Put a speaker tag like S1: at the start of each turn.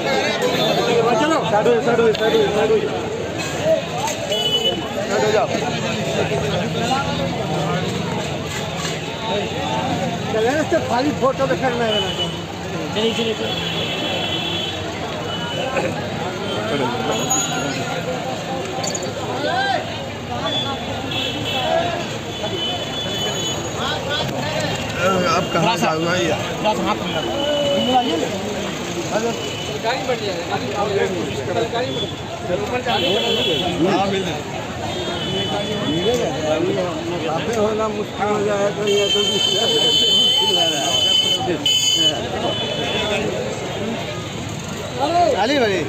S1: चलो साडू साडू साडू साडू साडू जाओ चले खाली फोटो दिखाना है चलिए चलिए
S2: आप कहाँ से आए हैं?
S1: होना मुश्किल हो जाए तो ये तो
S2: अली भाई